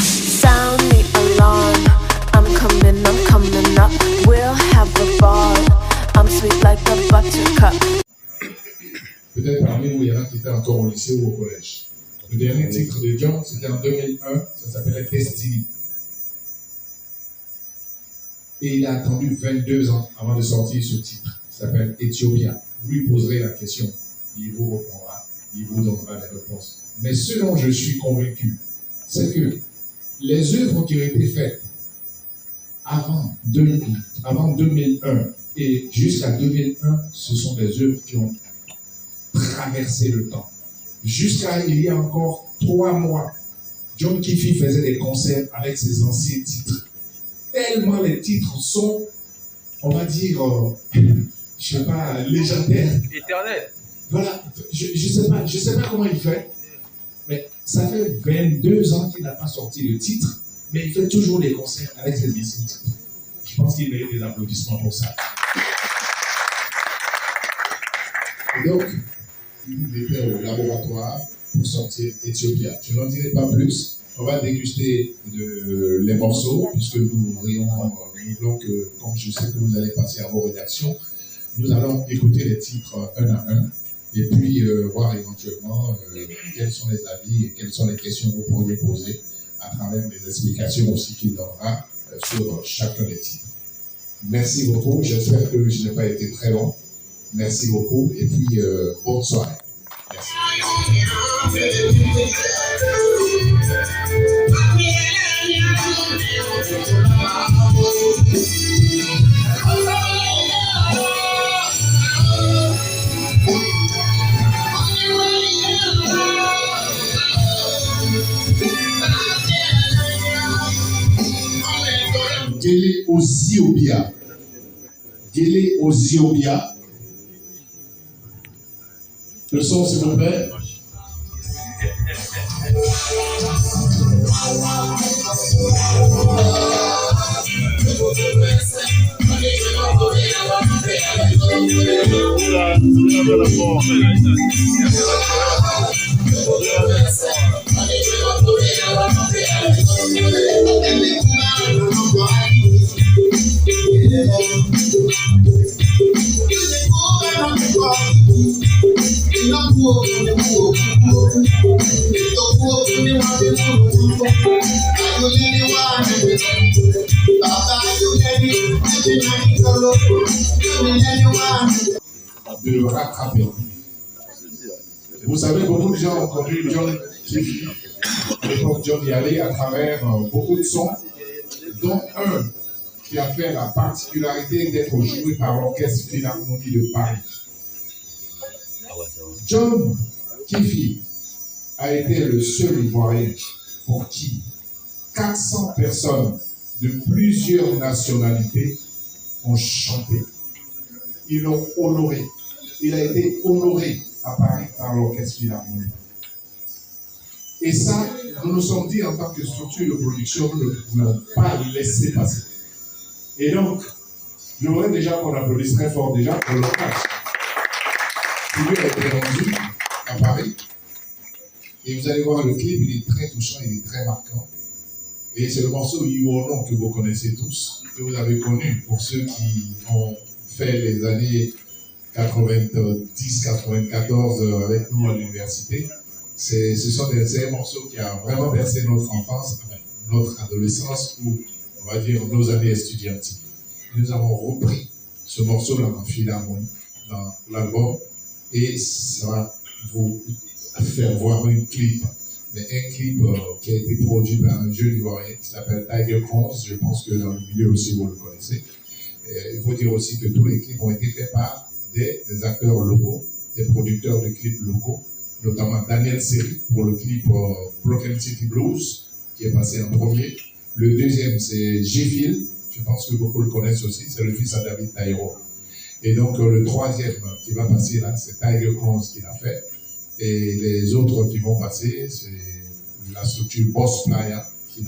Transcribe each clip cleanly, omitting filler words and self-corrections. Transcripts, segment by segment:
Sound the alarm. I'm coming up. We'll have a ball. I'm sweet like a buttercup. Peut-être parmi vous, il y en a qui étaient encore au lycée ou au collège. Le dernier titre de John, c'était en 2001, ça s'appelait Destiny. Et il a attendu 22 ans avant de sortir ce titre. Il s'appelle Ethiopia. Vous lui poserez la question, il vous répondra, il vous donnera les réponses. Mais ce dont je suis convaincu, c'est que les œuvres qui ont été faites avant 2001 et jusqu'à 2001, ce sont des œuvres qui ont traversé le temps. Jusqu'à il y a encore 3 mois, John Kiffy faisait des concerts avec ses anciens titres. Tellement les titres sont, on va dire, je sais pas, légendaires. Éternel. Voilà, je sais pas comment il fait, mais ça fait 22 ans qu'il n'a pas sorti le titre, mais il fait toujours des concerts avec ses anciens titres. Je pense qu'il mérite des applaudissements pour ça. Et donc, il était au laboratoire pour sortir Ethiopia. Je n'en dirai pas plus. On va déguster les morceaux, puisque nous voulons que, comme je sais que vous allez passer à vos rédactions, nous allons écouter les titres un à un, et puis voir éventuellement quels sont les avis et quelles sont les questions que vous pourriez poser à travers les explications aussi qu'il donnera sur chacun des titres. Merci beaucoup. J'espère que je n'ai pas été très long. Merci beaucoup, et puis bonne soirée. Merci. Délé Oziobia. Délé Oziobia. Le son, s'il vous plaît. De le rattraper. Vous savez, beaucoup de gens ont connu John Kiffy. À l'époque, John y allait à travers beaucoup de sons, dont un qui a fait la particularité d'être joué par l'Orchestre Philharmonie de Paris. John Kiffy a été le seul Ivoirien pour qui 400 personnes de plusieurs nationalités ont chanté. Ils l'ont honoré. Il a été honoré à Paris par l'Orchestre Philharmonie. Et ça, nous nous sommes dit en tant que structure de production, nous ne pouvons pas le laisser passer. Et donc, je voudrais déjà qu'on applaudisse très fort déjà pour l'hommage qui lui a été rendu à Paris. Et vous allez voir le clip, il est très touchant, il est très marquant. Et c'est le morceau You or No que vous connaissez tous, que vous avez connu pour ceux qui ont fait les années 90-94 avec nous à l'université. Ce sont des morceaux qui ont vraiment bercé notre enfance, notre adolescence ou on va dire nos années étudiantiles. Nous avons repris ce morceau-là en philharmonie dans l'album et ça va vous faire voir un clip. Mais un clip qui a été produit par un jeune Ivoirien qui s'appelle Tiger Crons. Je pense que dans le milieu aussi vous le connaissez. Il faut dire aussi que tous les clips ont été faits par des acteurs locaux, des producteurs de clips locaux, notamment Daniel Seri pour le clip Broken City Blues qui est passé en premier. Le deuxième c'est G-Phil, je pense que beaucoup le connaissent aussi, c'est le fils à David Taïro. Et donc le troisième qui va passer là, c'est Tiger Crons qui l'a fait. Et les autres qui vont passer, c'est la structure Boss Playa qui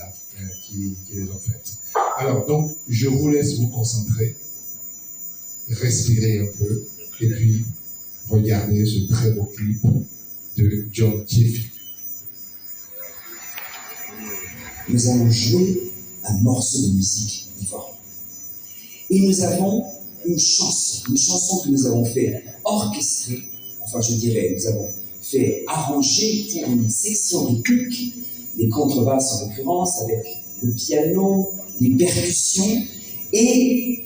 les ont faites. Alors donc, je vous laisse vous concentrer, respirer un peu, et puis regarder ce très beau clip de John Kiffy. nous allons jouer un morceau de musique ivoirienne. Et nous avons une chanson que nous avons fait orchestrer, enfin je dirais, nous avons fait arranger pour une section rythmique, les contrebasses en l'occurrence, avec le piano, les percussions, et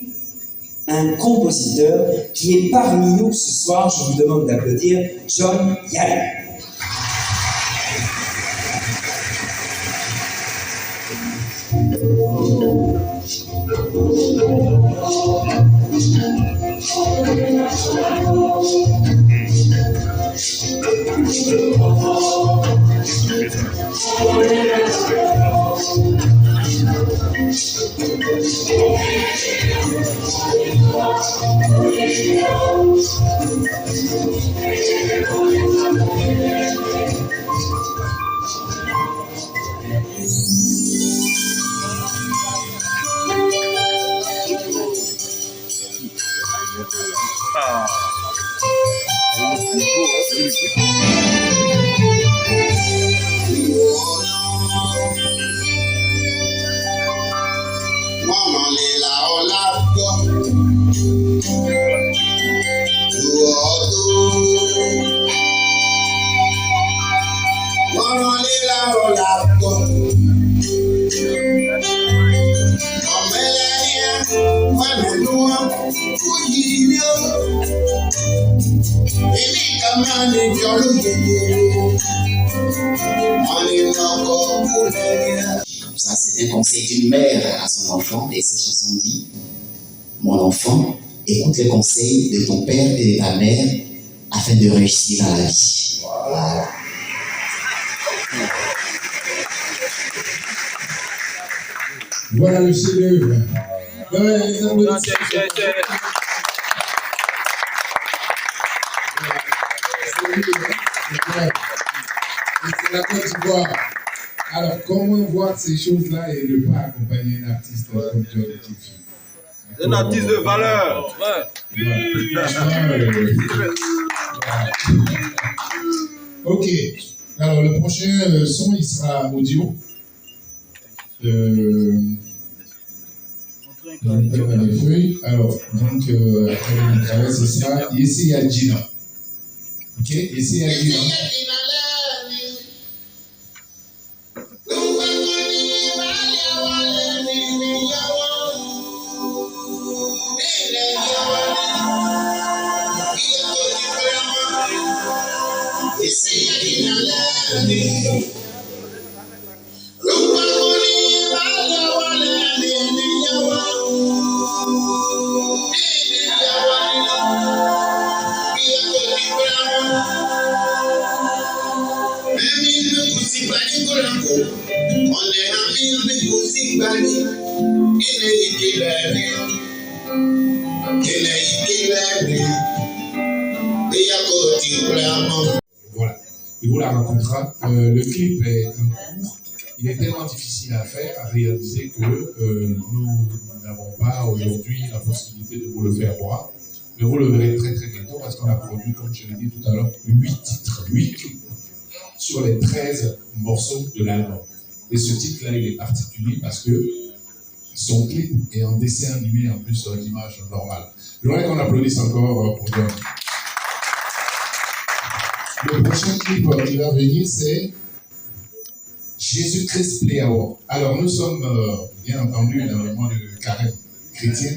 un compositeur qui est parmi nous ce soir. Je vous demande d'applaudir John Yale. Comme ça, c'est un conseil d'une mère à son enfant, et cette chanson dit: mon enfant, écoute les conseils de ton père et de ta mère afin de réussir dans la vie. Voilà. Voilà le chef-d'œuvre. Ouais, les applaudissements. C'est la Côte d'Ivoire. Alors, comment voir ces choses-là et ne pas accompagner un artiste comme John Tiffy? Un artiste de valeur. Ok. Alors, le prochain son, il sera audio. Alors, donc, c'est ça. Ici, il y a Gina. Ok, ici, il y a Gina. Voilà, il vous la racontera. Le clip est un cours. Il est tellement difficile à faire, à réaliser que nous n'avons pas aujourd'hui la possibilité de vous le faire voir. Mais vous le verrez très très bientôt parce qu'on a produit, comme je l'ai dit tout à l'heure, 8 titres, 8 clips sur les 13 morceaux de l'album. Et ce titre-là, il est particulier parce que son clip est en dessin animé en plus d'image normale. Je voudrais qu'on applaudisse encore pour John. Le prochain clip qui va venir, c'est Jésus-Christ Play Award. Alors, nous sommes bien entendu dans le mois de carême chrétien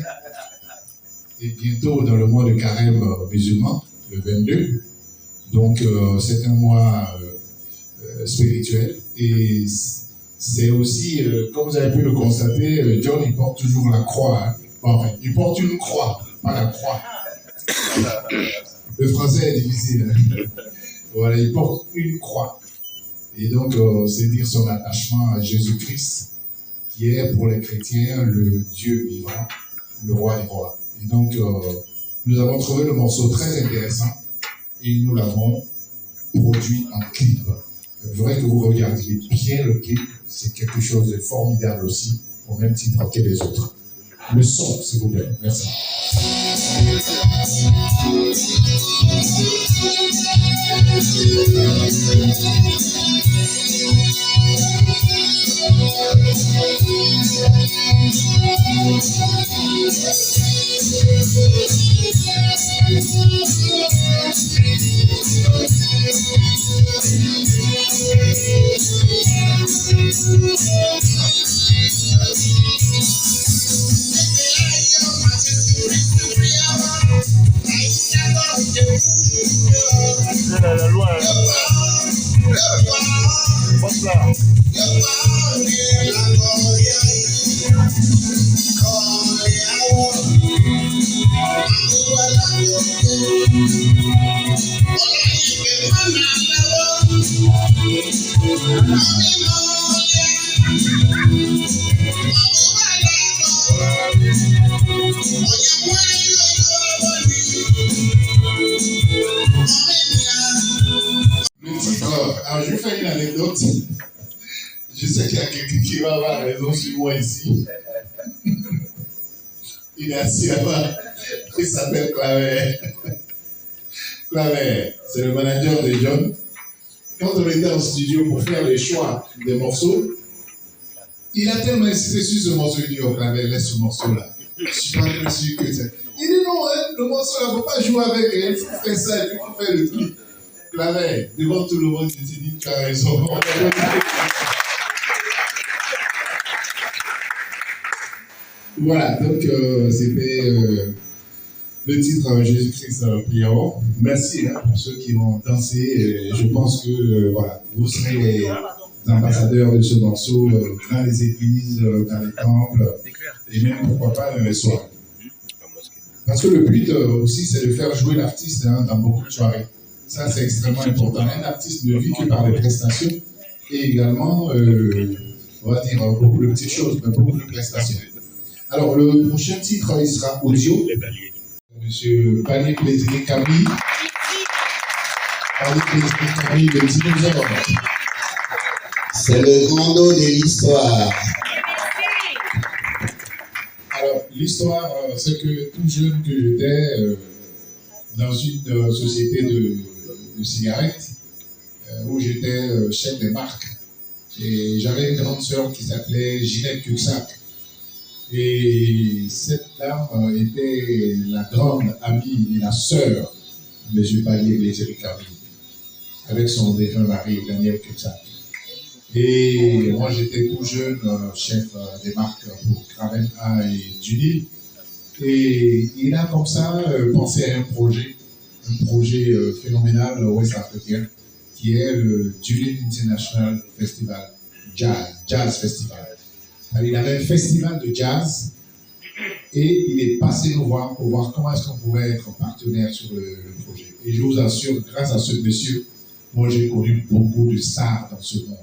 et bientôt dans le mois de carême musulman, le 22. Donc, c'est un mois spirituel et c'est aussi, comme vous avez pu le constater, John, il porte toujours la croix. Hein. Bon, enfin, il porte une croix, pas la croix. Le français est difficile. Hein. Voilà, il porte une croix. Et donc, c'est dire son attachement à Jésus-Christ, qui est pour les chrétiens le Dieu vivant, le roi des rois. Et donc, nous avons trouvé le morceau très intéressant et nous l'avons produit en clip. Je voudrais que vous regardiez bien le clip. C'est quelque chose de formidable aussi, au même titre que les autres. Le son, s'il vous plaît. Merci. Alors, je vais faire une anecdote. Je sais qu'il y a quelqu'un qui va avoir raison sur moi ici. Il est assis là-bas. Il s'appelle Claver. Claver, c'est le manager de John. Quand on était en studio pour faire les choix des morceaux, il a tellement insisté sur ce morceau. Il dit, oh Claver, laisse ce morceau-là. Je suis pas très sûr que c'est. Il dit non, hein, le morceau-là, il ne faut pas jouer avec. Il faut faire ça, il faut faire le truc. Claver, devant tout le monde, il dit, tu as raison. Voilà, donc c'était le titre Jésus-Christ priant. Merci pour ceux qui vont danser. Je pense que voilà, vous serez les ambassadeurs de ce morceau dans les églises, dans les temples, et même pourquoi pas dans les soirées. Parce que le but aussi, c'est de faire jouer l'artiste dans beaucoup de soirées. Ça, c'est extrêmement important. Un artiste ne vit que par les prestations et également, on va dire, beaucoup de petites choses, mais beaucoup de prestations. Alors, le prochain titre, il sera audio. Monsieur Panier Plaisir Camille. Panier Plaisir Camille, le dinosaure. C'est le grand dos de l'histoire. Alors, l'histoire, c'est que tout jeune que j'étais dans une société de cigarettes, où j'étais chef des marques. Et j'avais une grande sœur qui s'appelait Ginette Cuxac. Et cette dame était la grande amie et la sœur de M. Panier Plaisir Camille, avec son défunt mari, Daniel Cuxac. Et moi, j'étais tout jeune chef des marques pour Craven A et Dunil. Et il a comme ça pensé à un projet phénoménal ouest-africain, qui est le Dunil International Festival, Jazz Festival. Alors, il avait un festival de jazz et il est passé nous voir pour voir comment est-ce qu'on pouvait être partenaire sur le projet. Et je vous assure, grâce à ce monsieur, moi j'ai connu beaucoup de stars dans ce monde.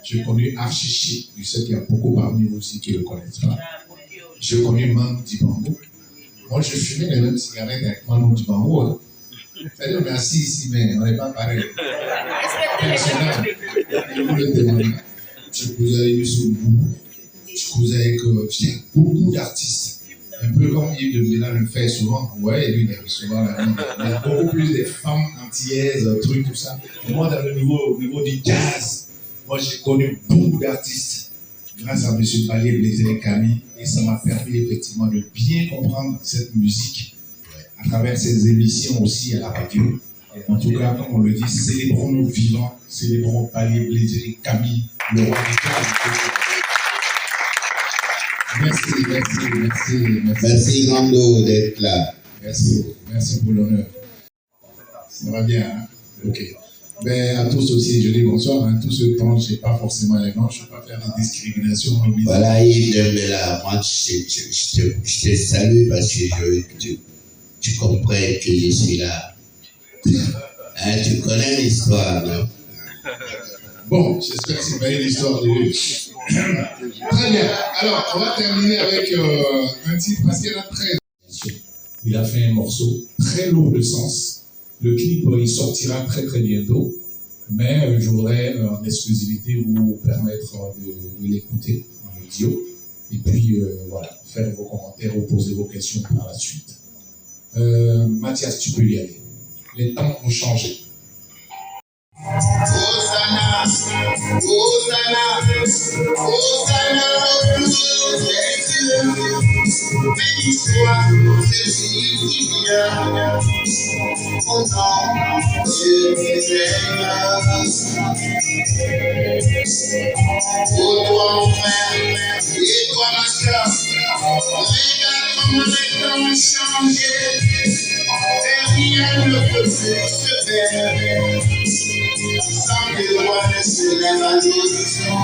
J'ai connu Archichi, je sais qu'il y a beaucoup parmi vous aussi qui ne le connaissent pas. J'ai connu Manu Dibango. Moi je fumais les mêmes cigarettes avec Manu Dibango. Hein. C'est-à-dire, on est assis ici, mais on n'est pas pareil. Personnellement, je vous le témoigne. Je vous ai eu sous le bout. Je causais avec beaucoup d'artistes, un peu comme Yves de Mélan le fait souvent. Ouais, lui, il est souvent là. Il y a beaucoup plus de femmes antillaises, trucs, tout ça. Et moi, dans le niveau du jazz, moi, j'ai connu beaucoup d'artistes grâce à M. Panier Plaisir Camille. Et ça m'a permis effectivement de bien comprendre cette musique à travers ces émissions aussi à la radio. Et en tout cas, comme on le dit, célébrons-nous vivants, célébrons Panier Plaisir Camille, le roi du jazz. Merci Gando d'être là. Merci pour l'honneur. Ça va bien, hein? Ok. Ben, à tous aussi, je dis bonsoir. Hein. Tout ce temps, je n'ai pas forcément les noms, je ne vais pas faire de discrimination. Voilà, Yves de Mélan, moi je te salue parce que tu comprends que je suis là. Hein, tu connais l'histoire, non? Bon, j'espère que c'est pas une histoire de lui. Très bien. Alors, on va terminer avec un titre parce qu'il y en a 13. Il a fait un morceau très lourd de sens. Le clip, il sortira très très bientôt. Mais je voudrais en exclusivité vous permettre de l'écouter en audio. Et puis, voilà, faire vos commentaires ou poser vos questions par la suite. Mathias, tu peux y aller. Les temps ont changé. Hosanna, Hosanna, Hosanna. soit celui qui vient au nom de pour toi mon frère et toi ma soeur, regarde comment les temps ont changé et rien ne peut plus se faire sans que le roi ne se lève à l'horizon.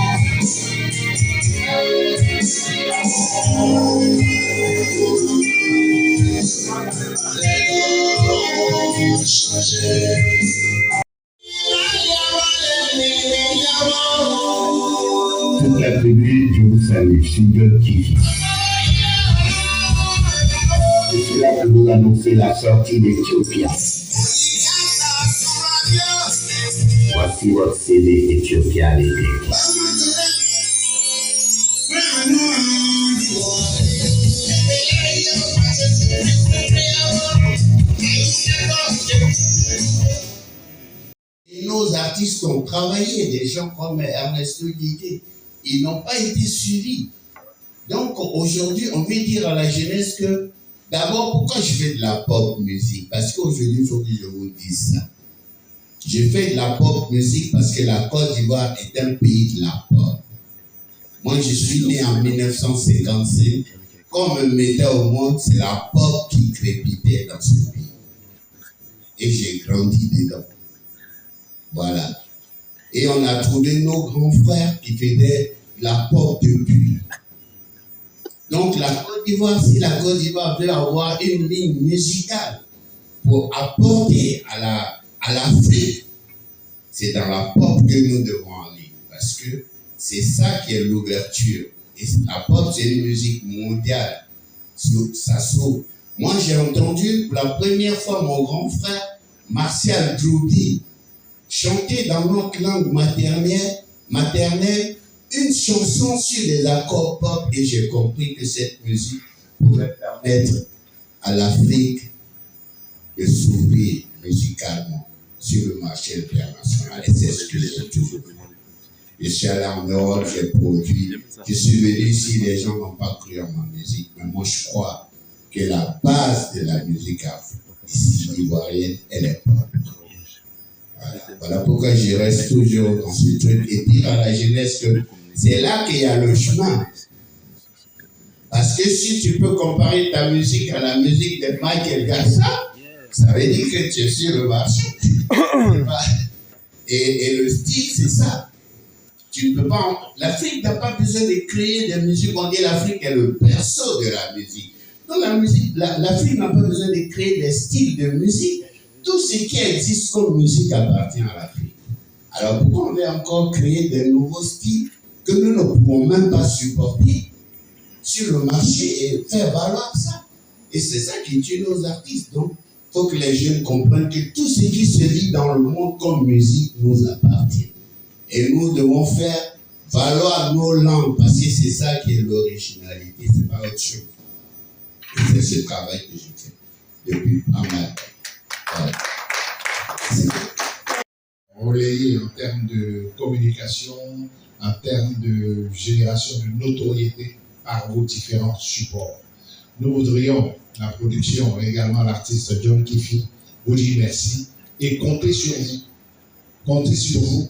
Toute la tribu, je vous salue, je suis John Kifi. Je suis là pour vous annoncer la sortie d'Éthiopia. Voici votre CD Éthiopia l'été. Nos artistes ont travaillé, des gens comme Ernesto Guité, ils n'ont pas été suivis. Donc aujourd'hui, on veut dire à la jeunesse que, d'abord, pourquoi je fais de la pop musique? Parce qu'aujourd'hui, il faut que je vous dise ça. Je fais de la pop musique parce que la Côte d'Ivoire est un pays de la pop. Moi, je suis né en 1955. Quand on me mettait au monde, c'est la pop qui crépitait dans ce pays. Et j'ai grandi dedans. Voilà. Et on a trouvé nos grands frères qui faisaient la pop depuis. Donc la Côte d'Ivoire, si la Côte d'Ivoire veut avoir une ligne musicale pour apporter à l'Afrique, c'est dans la pop que nous devons aller. Parce que c'est ça qui est l'ouverture. Et la pop, c'est une musique mondiale. Ça s'ouvre. Moi, j'ai entendu pour la première fois mon grand frère, Martial Droubi, chanter dans notre langue maternelle une chanson sur les accords pop et j'ai compris que cette musique pourrait permettre à l'Afrique de s'ouvrir musicalement sur le marché international. Et c'est ce que j'ai toujours fait. Je suis allé en Europe, j'ai produit. Je suis venu ici, les gens n'ont pas cru en ma musique. Mais moi, je crois que la base de la musique ici, ivoirienne, elle est pop. Voilà pourquoi je reste toujours dans ce truc et dire à la jeunesse que c'est là qu'il y a le chemin. Parce que si tu peux comparer ta musique à la musique de Michael Jackson, ça veut dire que tu es sur le marché. Et le style, c'est ça. Tu ne peux pas. L'Afrique n'a pas besoin de créer des musiques. On dit l'Afrique est le berceau de la musique. Donc l'Afrique n'a pas besoin de créer des styles de musique. Tout ce qui existe comme musique appartient à l'Afrique. Alors pourquoi on veut encore créer des nouveaux styles que nous ne pouvons même pas supporter sur le marché et faire valoir ça? Et c'est ça qui tue nos artistes. Donc, il faut que les jeunes comprennent que tout ce qui se vit dans le monde comme musique nous appartient. Et nous devons faire valoir nos langues parce que c'est ça qui est l'originalité, c'est pas autre chose. Et c'est ce travail que je fais depuis pas mal. Relayé en termes de communication, en termes de génération de notoriété par vos différents supports. Nous voudrions, la production et également l'artiste John Kifi, vous dire merci et compter sur vous. Comptez sur vous,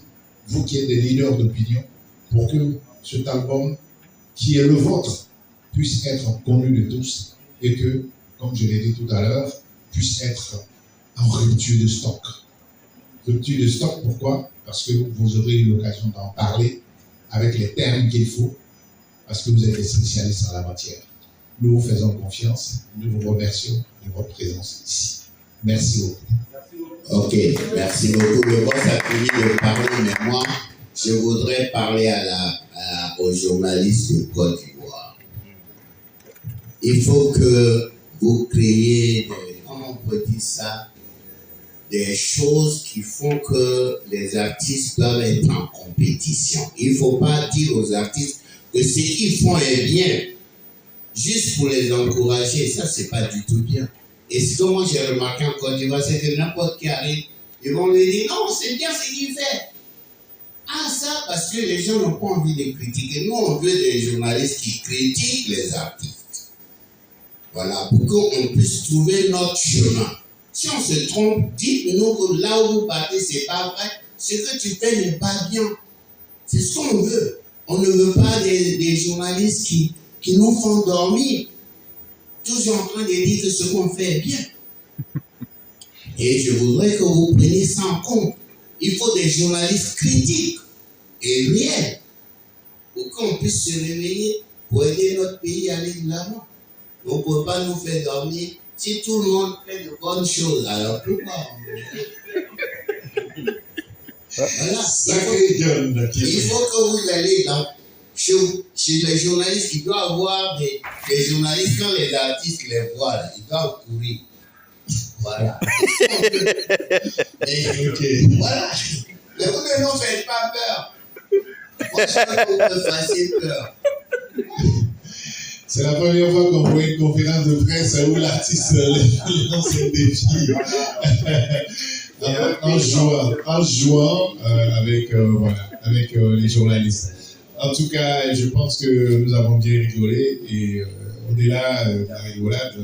vous qui êtes des leaders d'opinion, pour que cet album, qui est le vôtre, puisse être connu de tous et que, comme je l'ai dit tout à l'heure, puisse être en rupture de stock. Rupture de stock, pourquoi? Parce que vous aurez eu l'occasion d'en parler avec les termes qu'il faut, parce que vous êtes des spécialistes en la matière. Nous vous faisons confiance, nous vous remercions de votre présence ici. Merci beaucoup. Ok, merci beaucoup. Le boss a fini de parler, mais moi, je voudrais parler aux journalistes de Côte d'Ivoire. Il faut que vous créiez, comment on peut dire ça, des choses qui font que les artistes doivent être en compétition. Il ne faut pas dire aux artistes que ce qu'ils font est bien, juste pour les encourager. Ça, c'est pas du tout bien. Et ce que moi j'ai remarqué en Côte d'Ivoire, c'est que n'importe qui arrive, ils vont lui dire non, c'est bien ce qu'il fait. Ah, ça, parce que les gens n'ont pas envie de critiquer. Nous, on veut des journalistes qui critiquent les artistes. Voilà, pour qu'on puisse trouver notre chemin. Si on se trompe, dites-nous que là où vous partez, c'est pas vrai. Ce que tu fais n'est pas bien. C'est ce qu'on veut. On ne veut pas des journalistes qui nous font dormir, toujours en train de dire que ce qu'on fait est bien. Et je voudrais que vous preniez ça en compte. Il faut des journalistes critiques et réels pour qu'on puisse se réveiller pour aider notre pays à aller de l'avant. On ne peut pas nous faire dormir. Si tout le monde fait de bonnes choses, alors pourquoi? Voilà. Il faut que vous allez chez les journalistes. Il doit y avoir des journalistes, quand les artistes les voient, là, ils doivent courir. Voilà. Et, voilà. Mais vous ne nous faites pas peur. Moi, je veux que vous me fassiez peur. C'est la première fois qu'on voit une conférence de presse où l'artiste lance un défi en jouant avec les journalistes. En tout cas, je pense que nous avons bien rigolé et au-delà de la rigolade,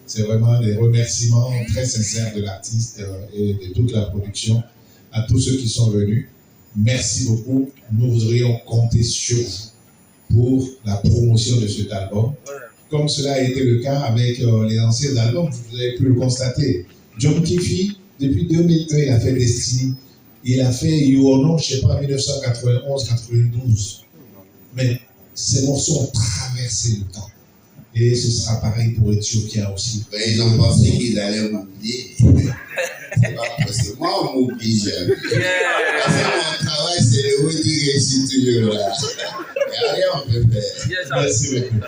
c'est vraiment des remerciements très sincères de l'artiste et de toute la production à tous ceux qui sont venus. Merci beaucoup. Nous voudrions compter sur vous pour la promotion de cet album. Comme cela a été le cas avec les anciens albums, vous avez pu le constater. John Kiffy, depuis 2001, il a fait Destiny. Il a fait You or No, je ne sais pas, 1991-92. Mais ces morceaux ont traversé le temps. Et ce sera pareil pour Ethiopia aussi. Mais ils ont pensé qu'ils allaient m'oublier. C'est pas possible. Moi, on m'oublie jamais. Parce que mon travail, c'est de vous dire que je suis toujours là. Il n'y a rien on peut faire. Merci beaucoup.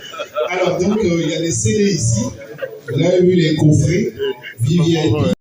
Alors, donc, il y a des CD ici. Vous avez vu les coffrets. VIP.